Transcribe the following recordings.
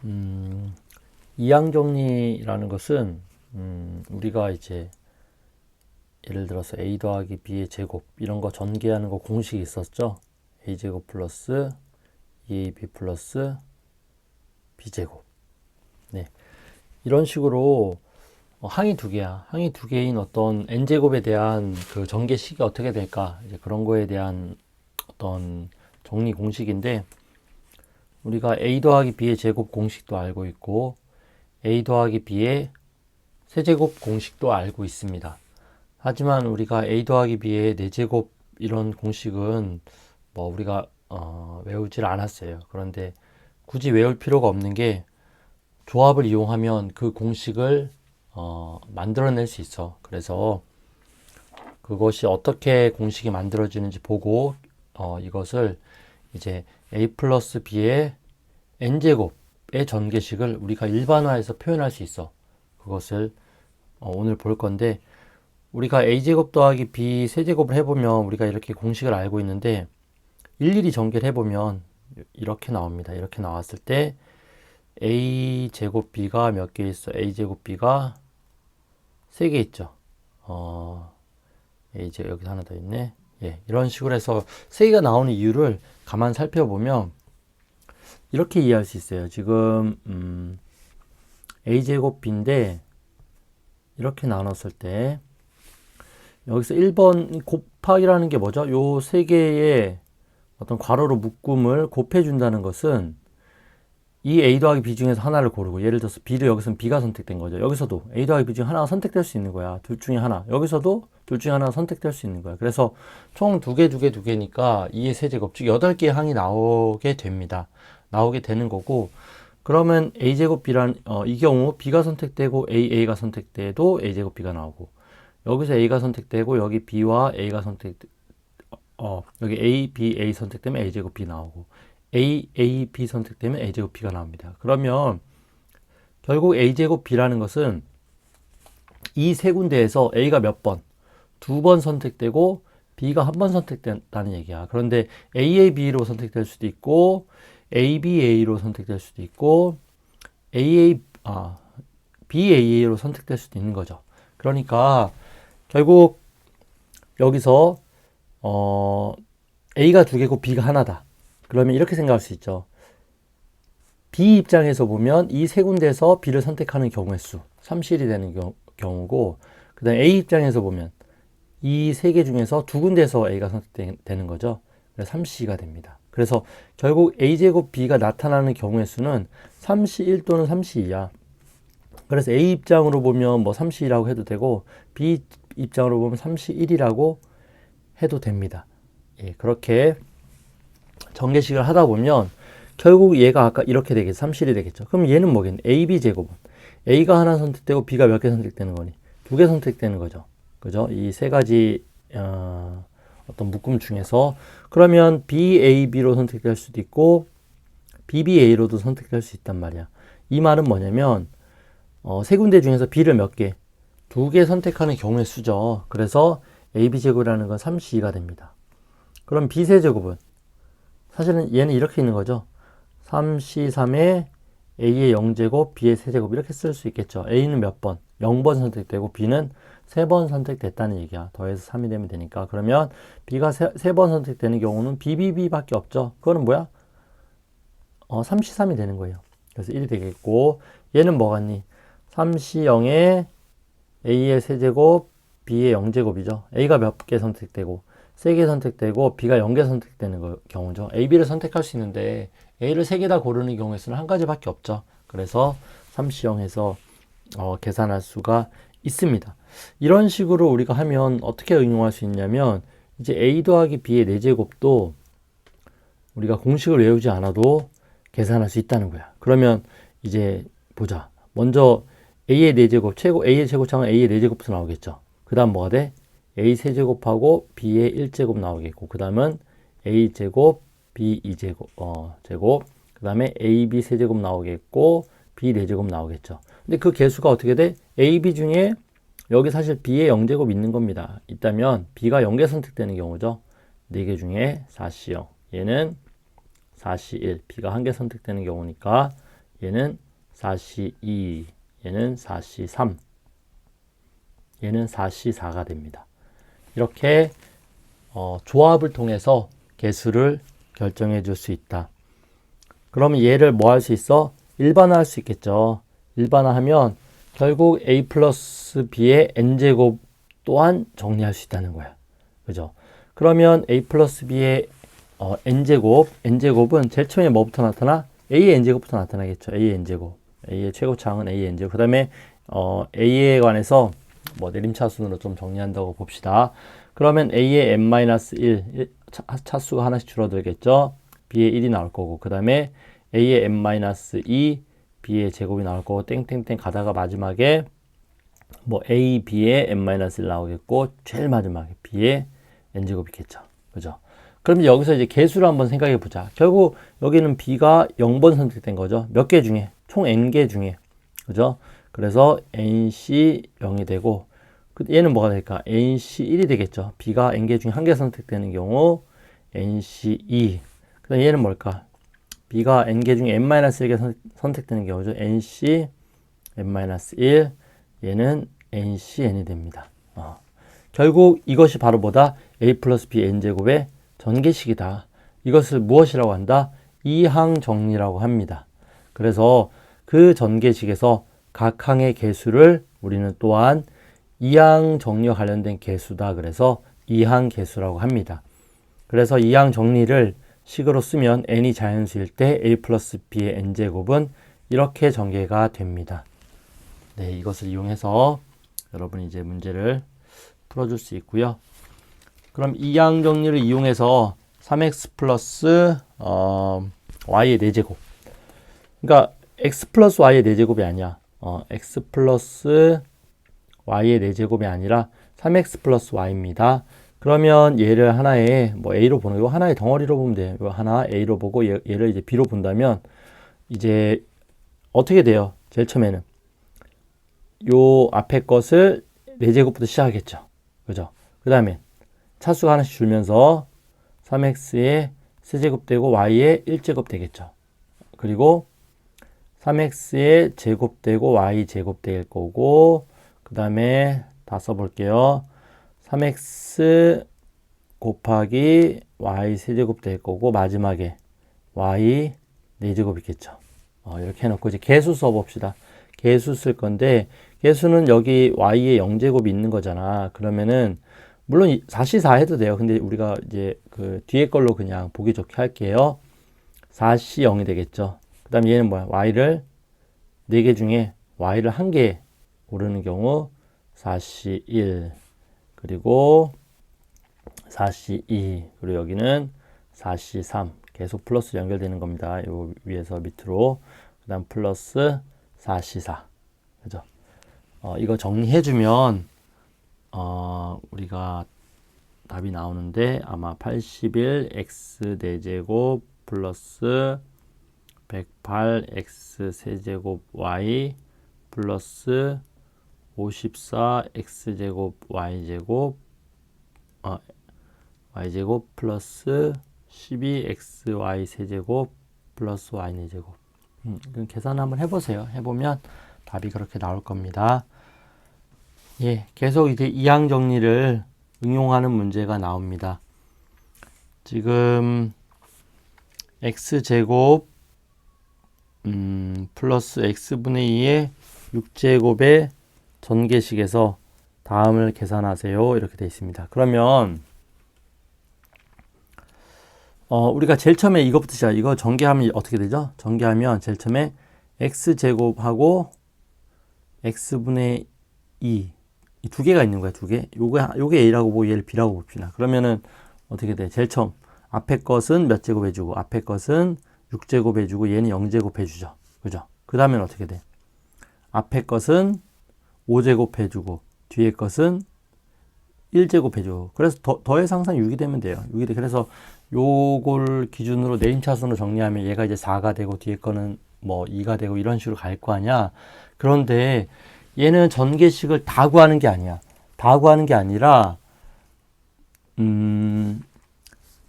음, 이항정리라는 것은 우리가 이제 예를 들어서 a 더하기 b의 제곱 이런 거 전개하는 거 공식이 있었죠. a 제곱 플러스 2ab 플러스 b제곱. 네, 이런 식으로 항이 두 개야. 항이 두 개인 어떤 n제곱에 대한 그 전개식이 어떻게 될까? 이제 그런 거에 대한 어떤 정리 공식인데, 우리가 a 더하기 b의 제곱 공식도 알고 있고 a 더하기 b의 세제곱 공식도 알고 있습니다. 하지만 우리가 a 더하기 b의 4제곱 이런 공식은 뭐 우리가 외우질 않았어요. 그런데 굳이 외울 필요가 없는 게 조합을 이용하면 그 공식을 만들어낼 수 있어. 그래서 그것이 어떻게 공식이 만들어지는지 보고 이것을 이제 a 플러스 b의 n제곱의 전개식을 우리가 일반화해서 표현할 수 있어. 그것을 오늘 볼 건데, 우리가 a제곱 더하기 b 세제곱을 해보면 우리가 이렇게 공식을 알고 있는데, 일일이 전개를 해보면 이렇게 나옵니다. 이렇게 나왔을 때 a제곱 b가 몇 개 있어? a제곱 b가 3개 있죠. 이제 여기 하나 더 있네. 예, 이런 식으로 해서 3개가 나오는 이유를 가만 살펴보면 이렇게 이해할 수 있어요. 지금 a제곱 b인데 이렇게 나눴을 때 여기서 1번 곱하기라는 게 뭐죠? 요 3개의 어떤 괄호로 묶음을 곱해준다는 것은 이 a 더하기 b 중에서 하나를 고르고, 예를 들어서 b를 여기서는 b가 선택된 거죠. 여기서도 a 더하기 b 중 하나가 선택될 수 있는 거야. 둘 중에 하나. 여기서도 둘 중에 하나가 선택될 수 있는 거야. 그래서 총 2개, 2의 세제곱, 즉 8개의 항이 나오게 됩니다. 나오게 되는 거고, 그러면 a제곱 b란 이 경우 b가 선택되고 a가 선택돼도 a제곱 b가 나오고, 여기서 a가 선택되고 여기 b와 a가 여기 a, b, a 선택되면 a제곱 b 나오고, a, b 선택되면 a제곱 b가 나옵니다. 그러면 결국 a제곱 b라는 것은 이 세 군데에서 a가 몇 번? 2번 선택되고 b가 한 번 선택된다는 얘기야. 그런데 aab로 선택될 수도 있고 aba로 선택될 수도 있고 baa로 선택될 수도 있는 거죠. 그러니까 결국 여기서 a가 2개고 b가 하나다. 그러면 이렇게 생각할 수 있죠. B 입장에서 보면 이 세 군데에서 B를 선택하는 경우의 수 3실이 되는 경우고, 그 다음에 A 입장에서 보면 이 세 개 중에서 2군데에서 A가 선택되는 거죠. 그래서 3C가 됩니다. 그래서 결국 A제곱 B가 나타나는 경우의 수는 3C1 또는 3C2야. 그래서 A 입장으로 보면 뭐 3C2라고 해도 되고 B 입장으로 보면 3C1이라고 해도 됩니다. 예, 그렇게 전개식을 하다 보면 결국 얘가 아까 이렇게 되겠죠. 3실이 되겠죠. 그럼 얘는 뭐겠니? AB 제곱은 A가 하나 선택되고 B가 몇 개 선택되는 거니? 2개 선택되는 거죠. 그죠? 이 세 가지 어떤 묶음 중에서 그러면 BAB로 선택될 수도 있고 BBA로도 선택될 수 있단 말이야. 이 말은 뭐냐면 세 군데 중에서 B를 몇 개? 2개 선택하는 경우의 수죠. 그래서 AB제곱이라는 건 3C가 됩니다. 그럼 B세제곱은 사실은 얘는 이렇게 있는 거죠. 3C3에 A의 0제곱, B의 세제곱 이렇게 쓸 수 있겠죠. A는 몇 번? 0번 선택되고 B는 3번 선택됐다는 얘기야. 더해서 3이 되면 되니까. 그러면 B가 3번 선택되는 경우는 BBB밖에 없죠. 그거는 뭐야? 3C3이 되는 거예요. 그래서 1이 되겠고, 얘는 뭐 같니? 3C0에 A의 세제곱, B의 0제곱이죠. A가 몇 개 선택되고 3개 선택되고 B가 0개 선택되는 경우죠. A, B를 선택할 수 있는데 A를 3개 다 고르는 경우에서는 한 가지밖에 없죠. 그래서 3C0에서 계산할 수가 있습니다. 이런 식으로 우리가 하면 어떻게 응용할 수 있냐면, 이제 A 더하기 B의 4제곱도 우리가 공식을 외우지 않아도 계산할 수 있다는 거야. 그러면 이제 보자. 먼저 A의 4제곱, A의 제곱창은 A의 4제곱부터 나오겠죠. 그 다음 뭐가 돼? A 세제곱하고 B의 1제곱 나오겠고, 그 다음은 A제곱, B 2제곱, 제곱, 그 다음에 AB 세제곱 나오겠고, B 4제곱 나오겠죠. 근데 그 개수가 어떻게 돼? AB 중에 여기 사실 B의 0제곱 있는 겁니다. 있다면 B가 0개 선택되는 경우죠. 4개 중에 4C0. 얘는 4C1. B가 1개 선택되는 경우니까 얘는 4C2, 얘는 4C3, 얘는 4C4가 됩니다. 이렇게 조합을 통해서 개수를 결정해 줄 수 있다. 그러면 얘를 뭐 할 수 있어? 일반화할 수 있겠죠. 일반화하면 결국 a 플러스 b의 n제곱 또한 정리할 수 있다는 거야. 그죠? 그러면 a 플러스 b의 n제곱은 제일 처음에 뭐부터 나타나? a의 n제곱부터 나타나겠죠. a의 n제곱. a의 최고차항은 a의 n제곱. 그 다음에 a에 관해서 뭐 내림차순으로 좀 정리한다고 봅시다. 그러면 a의 n-1 차수가 하나씩 줄어들겠죠. b의 1이 나올 거고, 그 다음에 a의 n-2 b의 제곱이 나올 거고, 땡땡땡 가다가 마지막에 뭐 a, b의 n-1 나오겠고, 제일 마지막에 b의 n제곱이겠죠. 그죠? 그럼 여기서 이제 개수를 한번 생각해 보자. 결국 여기는 b가 0번 선택된 거죠. 몇 개 중에? 총 n개 중에. 그죠? 그래서 nc 0이 되고, 얘는 뭐가 될까? nc 1이 되겠죠. b가 n개 중에 한 개 선택되는 경우 nc 2. 그다음 얘는 뭘까? b가 n개 중에 n-1개 선택되는 경우죠. nc n-1. 얘는 nc n이 됩니다. 결국 이것이 바로 뭐다? a 플러스 b n제곱의 전개식이다. 이것을 무엇이라고 한다? 이항 정리라고 합니다. 그래서 그 전개식에서 각 항의 개수를 우리는 또한 이항 정리와 관련된 개수다. 그래서 이항 개수라고 합니다. 그래서 이항 정리를 식으로 쓰면 n이 자연수일 때 a 플러스 b의 n제곱은 이렇게 전개가 됩니다. 네, 이것을 이용해서 여러분이 이제 문제를 풀어줄 수 있고요. 그럼 이항 정리를 이용해서 3x 플러스 y의 4제곱. 그러니까 x 플러스 y의 4제곱이 아니야. x 플러스 y의 4제곱이 아니라 3x 플러스 y입니다. 그러면 얘를 하나의 뭐 a로 보는 거 하나의 덩어리로 보면 돼요. 이거 하나 a로 보고 얘를 이제 b로 본다면 이제 어떻게 돼요? 제일 처음에는 요 앞에 것을 4제곱부터 시작하겠죠. 그죠? 그 다음에 차수가 하나씩 줄면서 3x의 세제곱 되고 y의 1제곱 되겠죠. 그리고 3x의 제곱 되고 y 제곱 될 거고, 그 다음에 다 써볼게요. 3x 곱하기 y 세제곱 될 거고, 마지막에 y 4제곱 있겠죠. 이렇게 해놓고 이제 개수 써봅시다. 개수 쓸 건데, 개수는 여기 y의 0제곱이 있는 거잖아. 그러면은 물론 4C4 해도 돼요. 근데 우리가 이제 그 뒤에 걸로 그냥 보기 좋게 할게요. 4C 0이 되겠죠. 그 다음에 얘는 뭐야? y를 4개 중에 y를 1개 고르는 경우 4C 1, 그리고 4C 2, 그리고 여기는 4C 3. 계속 플러스 연결되는 겁니다. 요 위에서 밑으로. 그 다음 플러스 4C 4. 그죠? 이거 정리해주면 우리가 답이 나오는데 아마 81 x 4제곱 플러스 108 x 세제곱 y 플러스 54 x제곱 y제곱 y제곱 플러스 12 xy 세제곱 플러스 y 4제곱. 그럼 계산 한번 해보세요. 해보면 답이 그렇게 나올 겁니다. 예, 계속 이제 이항 정리를 응용하는 문제가 나옵니다. 지금 x제곱 플러스 x분의 2의 6제곱의 전개식에서 다음을 계산하세요. 이렇게 되어 있습니다. 그러면 우리가 제일 처음에 이것부터 시작. 이거 전개하면 어떻게 되죠? 전개하면 제일 처음에 x제곱하고 x분의 2 이 두 개가 있는 거야, 두 개. 요게 a라고 보고 얘를 b라고 봅시다. 그러면은 어떻게 돼? 제일 처음 앞에 것은 몇 제곱 해주고 앞에 것은 6제곱 해주고 얘는 0제곱 해주죠. 그죠? 그 다음엔 어떻게 돼? 앞에 것은 5제곱 해주고 뒤에 것은 1제곱 해주고 그래서 더해서 항상 6이 되면 돼요. 6이 돼. 그래서 요걸 기준으로 내림차순으로 정리하면 얘가 이제 4가 되고 뒤에 거는 뭐 2가 되고 이런 식으로 갈 거 아니야. 그런데 얘는 전개식을 다 구하는 게 아니야. 다 구하는 게 아니라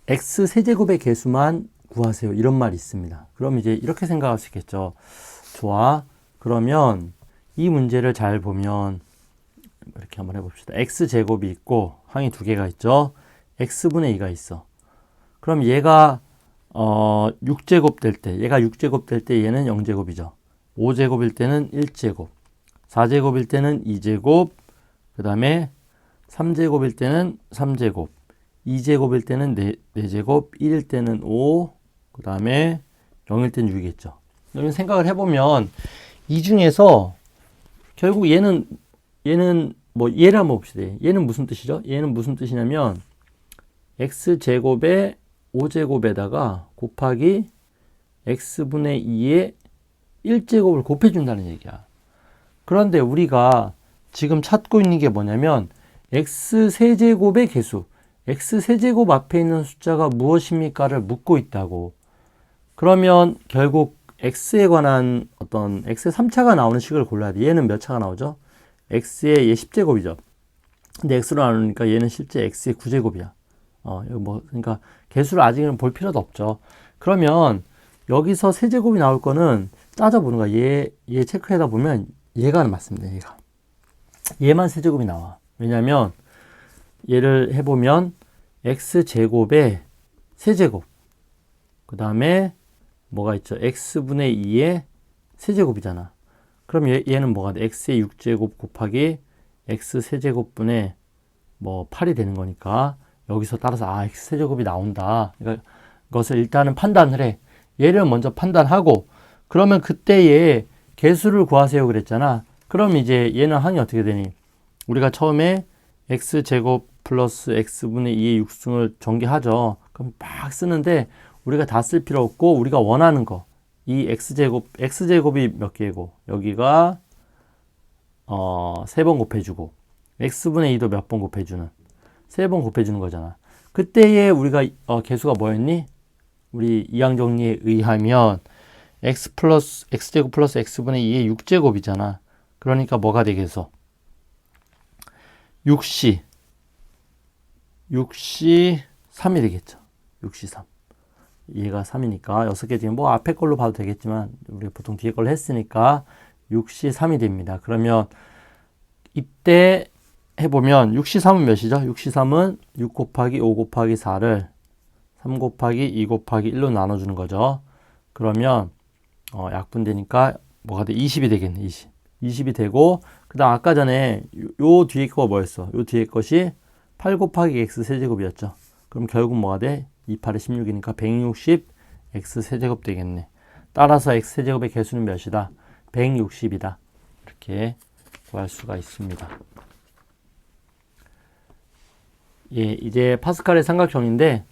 x 세제곱의 개수만 구하세요. 이런 말이 있습니다. 그럼 이제 이렇게 생각할 수 있겠죠. 좋아. 그러면 이 문제를 잘 보면 이렇게 한번 해봅시다. x제곱이 있고 항이 두 개가 있죠. x분의 2가 있어. 그럼 얘가 6제곱 될 때, 얘가 6제곱 될 때 얘는 0제곱이죠. 5제곱일 때는 1제곱, 4제곱일 때는 2제곱, 그 다음에 3제곱일 때는 3제곱, 2제곱일 때는 4제곱, 1일 때는 5, 그 다음에 0일 때는 6이겠죠. 여러분 생각을 해보면 이 중에서 결국 얘는 뭐 얘를 한번 봅시다. 얘는 무슨 뜻이죠? 얘는 무슨 뜻이냐면 x제곱에 5제곱에다가 곱하기 x분의 2의 1제곱을 곱해준다는 얘기야. 그런데 우리가 지금 찾고 있는 게 뭐냐면 x세제곱의 개수, x세제곱 앞에 있는 숫자가 무엇입니까를 묻고 있다고. 그러면 결국 x에 관한 어떤 x의 3차가 나오는 식을 골라야 돼. 얘는 몇 차가 나오죠? x의 얘 10제곱이죠. 근데 x로 나누니까 얘는 실제 x의 9제곱이야. 이거 뭐, 그러니까 개수를 아직은 볼 필요도 없죠. 그러면 여기서 세제곱이 나올 거는 따져보는 거야. 얘 체크해다 보면 얘가 맞습니다. 얘만 세제곱이 나와. 왜냐면 얘를 해보면 x제곱에 세제곱, 그 다음에 뭐가 있죠? x분의 2의 세제곱이잖아. 그럼 얘는 뭐가 돼? x의 6제곱 곱하기 x 세제곱분의 뭐 8이 되는 거니까 여기서 따라서 x 세제곱이 나온다. 그러니까 이것을 일단은 판단을 해. 얘를 먼저 판단하고 그러면 그때 얘 개수를 구하세요 그랬잖아. 그럼 이제 얘는 항이 어떻게 되니? 우리가 처음에 x제곱 플러스 x분의 2의 육승을 전개하죠. 그럼 막 쓰는데 우리가 다 쓸 필요 없고 우리가 원하는 거, 이 x제곱이 몇 개고 여기가 3번 곱해주고 x분의 2도 몇 번 곱해주는 3번 곱해주는 거잖아. 그때에 우리가 개수가 뭐였니? 우리 이항 정리에 의하면 x제곱 플러스 x분의 2의 6제곱이잖아. 그러니까 뭐가 되겠어? 6시 3이 되겠죠. 6시 3. 얘가 3이니까 6개 중에 뭐 앞에 걸로 봐도 되겠지만 우리가 보통 뒤에 걸로 했으니까 6시 3이 됩니다. 그러면 이때 해보면 6시 3은 몇이죠? 6시 3은 6 곱하기 5 곱하기 4를 3 곱하기 2 곱하기 1로 나눠주는 거죠. 그러면 약분되니까 뭐가 돼? 20이 되겠네. 20이 되고 그 다음 아까 전에 요 뒤에 거가 뭐였어? 요 뒤에 것이 8 곱하기 x 세제곱이었죠. 그럼 결국 뭐가 돼? 2, 8에 16이니까 160 x 세제곱 되겠네. 따라서 x 세제곱의 개수는 몇이다? 160이다. 이렇게 구할 수가 있습니다. 예, 이제 파스칼의 삼각형인데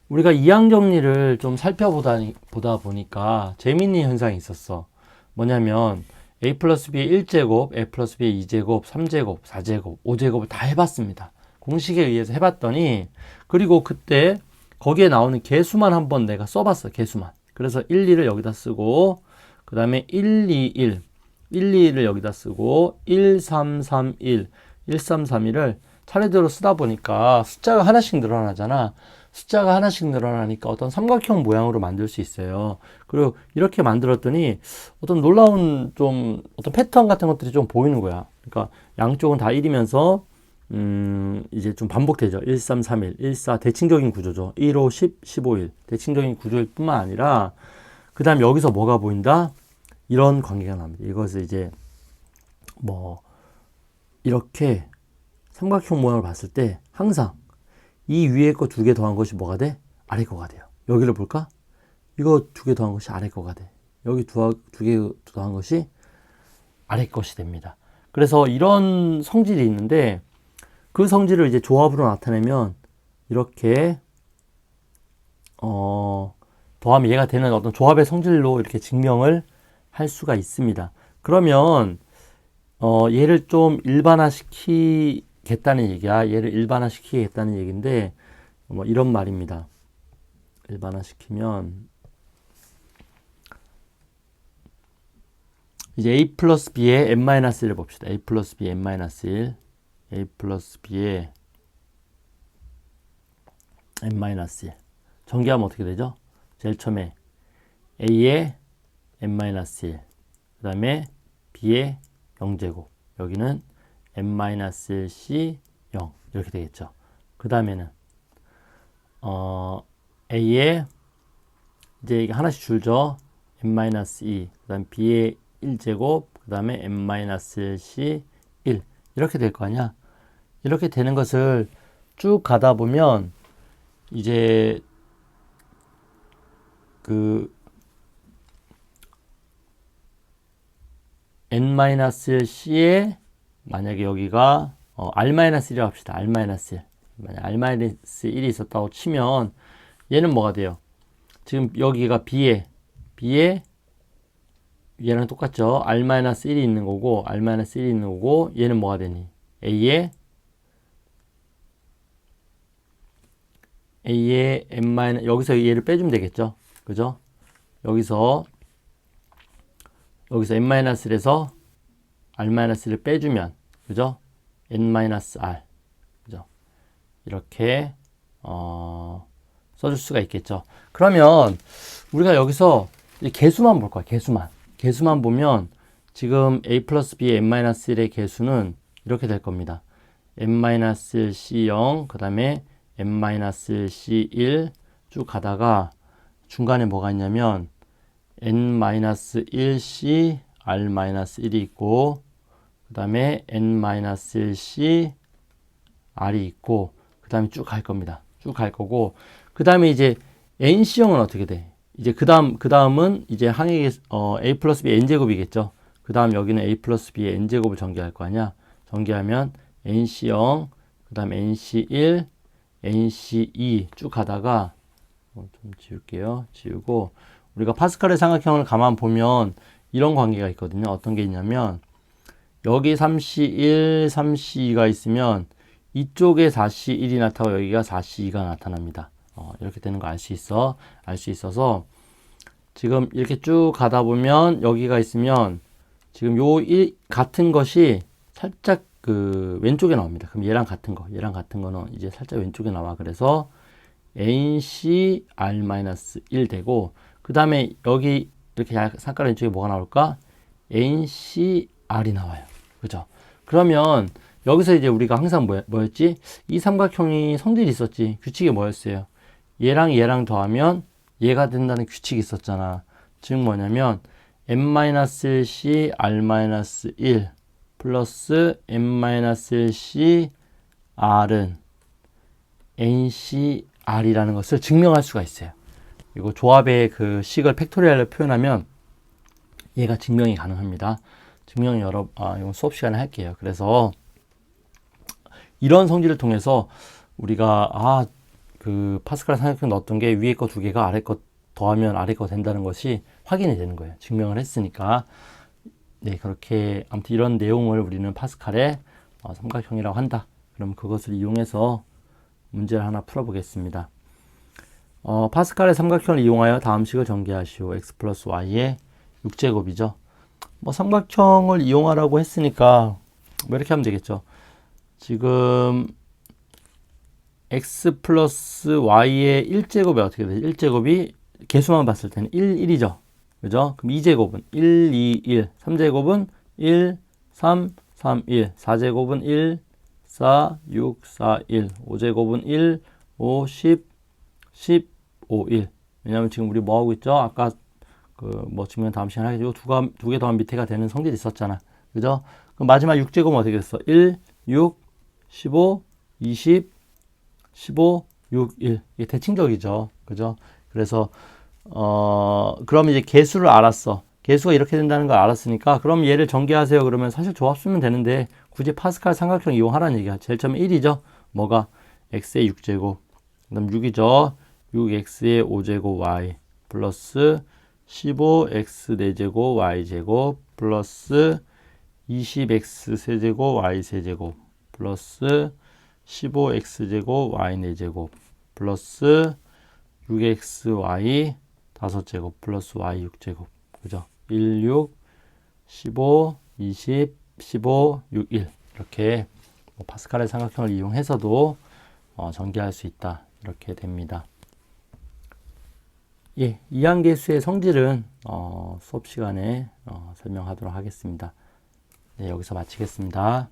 우리가 이항 정리를 좀 살펴보다 보니까 재미있는 현상이 있었어. 뭐냐면 a 플러스 b의 1제곱, a 플러스 b의 2제곱, 3제곱, 4제곱, 5제곱을 다 해봤습니다. 공식에 의해서 해봤더니 그리고 그때 거기에 나오는 개수만 한번 내가 써봤어. 개수만. 그래서 1, 2를 여기다 쓰고 그 다음에 1, 2, 1, 1, 2, 1을 여기다 쓰고 1, 3, 3, 1, 1, 3, 3, 1을 차례대로 쓰다 보니까 숫자가 하나씩 늘어나잖아. 숫자가 하나씩 늘어나니까 어떤 삼각형 모양으로 만들 수 있어요. 그리고 이렇게 만들었더니 어떤 놀라운 좀 어떤 패턴 같은 것들이 좀 보이는 거야. 그러니까 양쪽은 다 1이면서 이제 좀 반복되죠. 1, 3, 3, 1, 1, 4 대칭적인 구조죠. 1, 5, 10, 15, 1 대칭적인 구조일 뿐만 아니라 그 다음 여기서 뭐가 보인다? 이런 관계가 납니다. 이것을 이제 뭐 이렇게 삼각형 모양을 봤을 때 항상 이 위에 거 2개 더한 것이 뭐가 돼? 아래 거가 돼요. 여기를 볼까? 이거 2개 더한 것이 아래 거가 돼. 여기 2개 더한 것이 아래 것이 됩니다. 그래서 이런 성질이 있는데 그 성질을 이제 조합으로 나타내면 이렇게 더하면 얘가 되는 어떤 조합의 성질로 이렇게 증명을 할 수가 있습니다. 그러면 얘를 좀 일반화시키겠다는 얘기야. 얘를 일반화시키겠다는 얘기인데 뭐 이런 말입니다. 일반화시키면 이제 a 플러스 b의 n-1을 봅시다. a 플러스 b n-1 a 플러스 b의 n-1 전개하면 어떻게 되죠? 제일 처음에 a의 n-1 그 다음에 b의 0제곱, 여기는 n-1c 0 이렇게 되겠죠. 그 다음에는 a의 이제 이게 하나씩 줄죠. n-2, 그 다음 b의 1제곱, 그 다음에 n-c 1 이렇게 될 거 아니야. 이렇게 되는 것을 쭉 가다 보면 이제 그 n-c에 만약에 여기가 r-1이라고 합시다. r-1 만약 r-1이 있었다고 치면 얘는 뭐가 돼요? 지금 여기가 b에 얘랑 똑같죠. r-1이 있는 거고 r-1이 있는 거고 얘는 뭐가 되니? a에 n- 여기서 얘를 빼주면 되겠죠. 그죠? 여기서 n-1에서 r-를 빼주면 그죠? n-r 그죠? 이렇게 써줄 수가 있겠죠. 그러면 우리가 여기서 개수만 볼 거야. 개수만 보면 지금 a 플러스 b의 n-1의 개수는 이렇게 될 겁니다. n-c0 그 다음에 n-c1 쭉 가다가 중간에 뭐가 있냐면 n-1c r-1이 있고 그 다음에 n-1c r이 있고 그 다음에 쭉 갈 겁니다. 쭉 갈 거고 그 다음에 이제 nC형은 어떻게 돼? 이제 그 다음은 이제 항의 a 플러스 b n제곱이겠죠. 그 다음 여기는 a 플러스 b의 n제곱을 전개할 거 아니야. 전개하면 nC0 그 다음 nC1 nC2 쭉 가다가 좀 지울게요. 지우고 우리가 파스칼의 삼각형을 가만 보면 이런 관계가 있거든요. 어떤 게 있냐면 여기 3C1, 3C2가 있으면 이쪽에 4C1이 나타나고 여기가 4C2가 나타납니다. 이렇게 되는 거 알 수 있어서 지금 이렇게 쭉 가다 보면 여기가 있으면 지금 같은 것이 살짝 그 왼쪽에 나옵니다. 그럼 얘랑 같은 거는 이제 살짝 왼쪽에 나와. 그래서 NCR-1 되고 그 다음에 여기 이렇게 상가로 왼쪽에 뭐가 나올까? NCR이 나와요. 그죠? 그러면 여기서 이제 우리가 항상 뭐였지? 이 삼각형이 성질이 있었지. 규칙이 뭐였어요? 얘랑 더하면 얘가 된다는 규칙이 있었잖아. 즉 뭐냐면 n-c r-1 플러스 n-c r은 ncr이라는 것을 증명할 수가 있어요. 이거 조합의 그 식을 팩토리얼로 표현하면 얘가 증명이 가능합니다. 증명 이건 수업 시간에 할게요. 그래서 이런 성질을 통해서 우리가 그 파스칼 삼각형 넣었던 게 위에 거 두 개가 아래 거 더하면 아래 거 된다는 것이 확인이 되는 거예요. 증명을 했으니까. 네, 그렇게 아무튼 이런 내용을 우리는 파스칼의 삼각형이라고 한다. 그럼 그것을 이용해서 문제를 하나 풀어보겠습니다. 파스칼의 삼각형을 이용하여 다음 식을 전개하시오. x 플러스 y의 6제곱이죠. 뭐 삼각형을 이용하라고 했으니까 뭐 이렇게 하면 되겠죠. 지금 x 플러스 y의 1제곱이 어떻게 되죠? 1제곱이 개수만 봤을 때는 1이죠. 그죠? 그럼 2제곱은 1, 2, 1. 3제곱은 1, 3, 3, 1. 4제곱은 1, 4, 6, 4, 1. 5제곱은 1, 5, 10, 15, 1. 왜냐면 지금 우리 뭐 하고 있죠? 아까 뭐 증명 다음 시간에 하겠죠. 두 개 더하면 밑에가 되는 성질이 있었잖아. 그죠? 그럼 마지막 6제곱은 어떻게 됐어? 1, 6, 15, 20, 15, 6, 1. 이게 대칭적이죠. 그죠? 그래서 그럼 이제 개수를 알았어. 개수가 이렇게 된다는 걸 알았으니까 그럼 얘를 전개하세요. 그러면 사실 조합 쓰면 되는데 굳이 파스칼 삼각형 이용하라는 얘기야. 제일 처음에 1이죠. 뭐가? x의 6제곱. 그 다음 6이죠. 6x의 5제곱 y 플러스 15x 4제곱 y제곱 플러스 20x 세제곱 y 세제곱 플러스 15x제곱 y 4제곱 플러스 6xy 5제곱 플러스 y 6제곱 그죠? 1, 6, 15, 20, 15, 6, 1 이렇게 파스칼의 삼각형을 이용해서도 전개할 수 있다 이렇게 됩니다. 예, 이항계수의 성질은 수업 시간에 설명하도록 하겠습니다. 네, 여기서 마치겠습니다.